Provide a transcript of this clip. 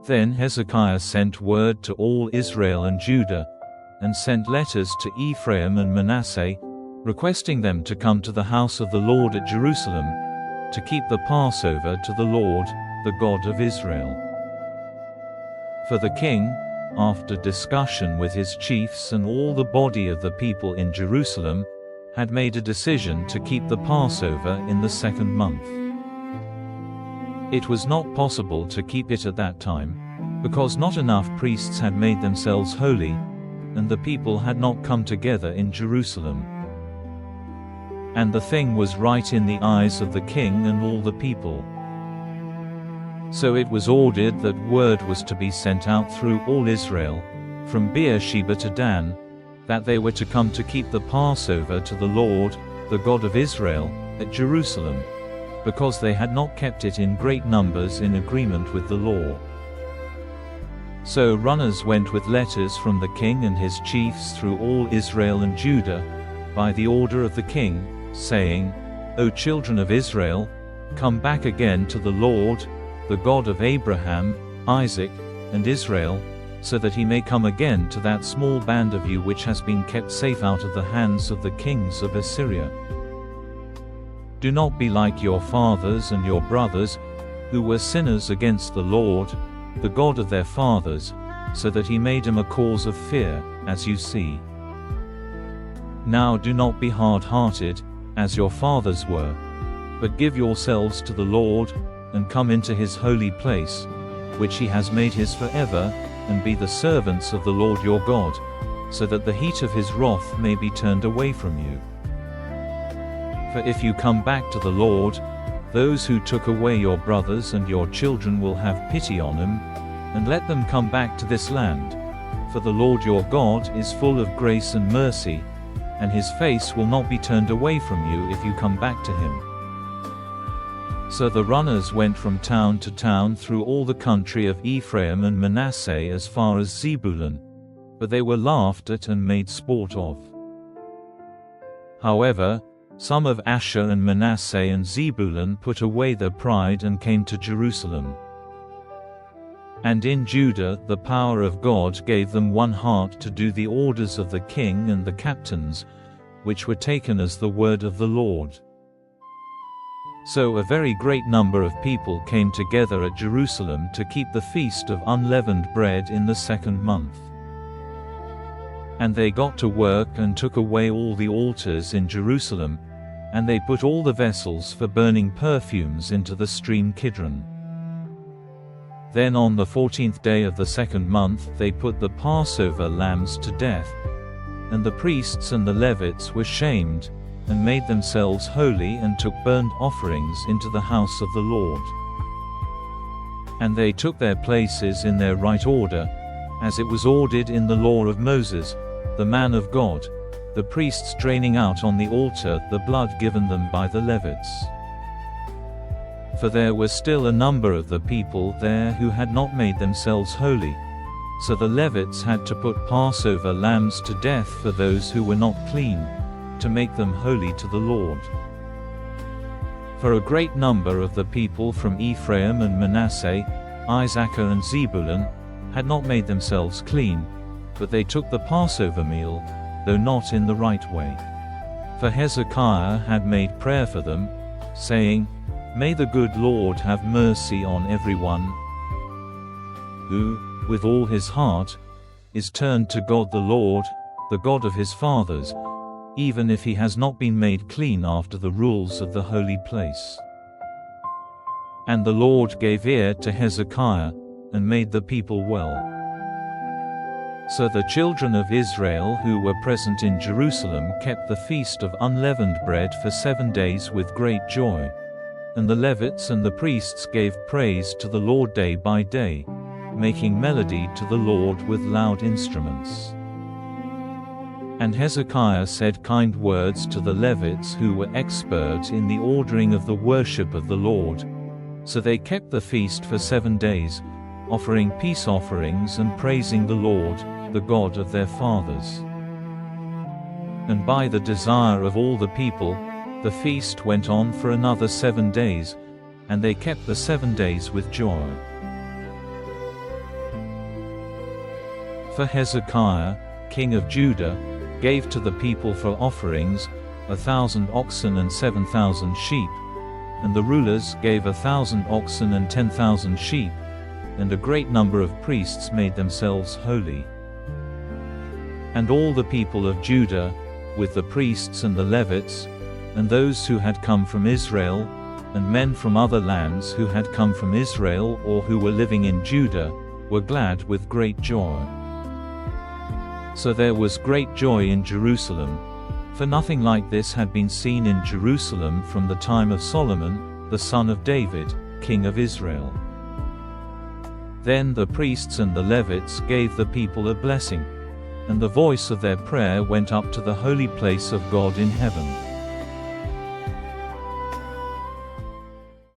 Then Hezekiah sent word to all Israel and Judah, and sent letters to Ephraim and Manasseh, requesting them to come to the house of the Lord at Jerusalem, to keep the Passover to the Lord, the God of Israel. For the king, after discussion with his chiefs and all the body of the people in Jerusalem, had made a decision to keep the Passover in the second month. It was not possible to keep it at that time, because not enough priests had made themselves holy, and the people had not come together in Jerusalem. And the thing was right in the eyes of the king and all the people. So it was ordered that word was to be sent out through all Israel, from Beersheba to Dan, that they were to come to keep the Passover to the Lord, the God of Israel, at Jerusalem, because they had not kept it in great numbers in agreement with the law. So runners went with letters from the king and his chiefs through all Israel and Judah, by the order of the king, saying, O children of Israel, come back again to the Lord, the God of Abraham, Isaac, and Israel, so that he may come again to that small band of you which has been kept safe out of the hands of the kings of Assyria. Do not be like your fathers and your brothers, who were sinners against the Lord, the God of their fathers, so that he made him a cause of fear, as you see. Now do not be hard-hearted, as your fathers were, but give yourselves to the Lord, and come into his holy place, which he has made his forever, and be the servants of the Lord your God, so that the heat of his wrath may be turned away from you. For if you come back to the Lord, those who took away your brothers and your children will have pity on them, and let them come back to this land. For the Lord your God is full of grace and mercy, and his face will not be turned away from you if you come back to him. So the runners went from town to town through all the country of Ephraim and Manasseh as far as Zebulun, but they were laughed at and made sport of. However, some of Asher and Manasseh and Zebulun put away their pride and came to Jerusalem. And in Judah the power of God gave them one heart to do the orders of the king and the captains, which were taken as the word of the Lord. So a very great number of people came together at Jerusalem to keep the feast of unleavened bread in the second month. And they got to work and took away all the altars in Jerusalem, and they put all the vessels for burning perfumes into the stream Kidron. Then on the 14th day of the second month they put the Passover lambs to death, and the priests and the Levites were shamed, and made themselves holy and took burnt offerings into the house of the Lord. And they took their places in their right order, as it was ordered in the law of Moses, the man of God, the priests draining out on the altar the blood given them by the Levites. For there were still a number of the people there who had not made themselves holy, so the Levites had to put Passover lambs to death for those who were not clean, to make them holy to the Lord. For a great number of the people from Ephraim and Manasseh, Issachar and Zebulun, had not made themselves clean, but they took the Passover meal, though not in the right way. For Hezekiah had made prayer for them, saying, May the good Lord have mercy on everyone who, with all his heart, is turned to God the Lord, the God of his fathers, even if he has not been made clean after the rules of the holy place. And the Lord gave ear to Hezekiah, and made the people well. So the children of Israel who were present in Jerusalem kept the feast of unleavened bread for 7 days with great joy. And the Levites and the priests gave praise to the Lord day by day, making melody to the Lord with loud instruments. And Hezekiah said kind words to the Levites who were expert in the ordering of the worship of the Lord. So they kept the feast for 7 days, offering peace offerings and praising the Lord, the God of their fathers. And by the desire of all the people, the feast went on for another 7 days, and they kept the 7 days with joy. For Hezekiah, king of Judah, gave to the people for offerings 1,000 oxen and 7,000 sheep, and the rulers gave 1,000 oxen and 10,000 sheep, and a great number of priests made themselves holy. And all the people of Judah, with the priests and the Levites, and those who had come from Israel, and men from other lands who had come from Israel or who were living in Judah, were glad with great joy. So there was great joy in Jerusalem, for nothing like this had been seen in Jerusalem from the time of Solomon, the son of David, king of Israel. Then the priests and the Levites gave the people a blessing, and the voice of their prayer went up to the holy place of God in heaven.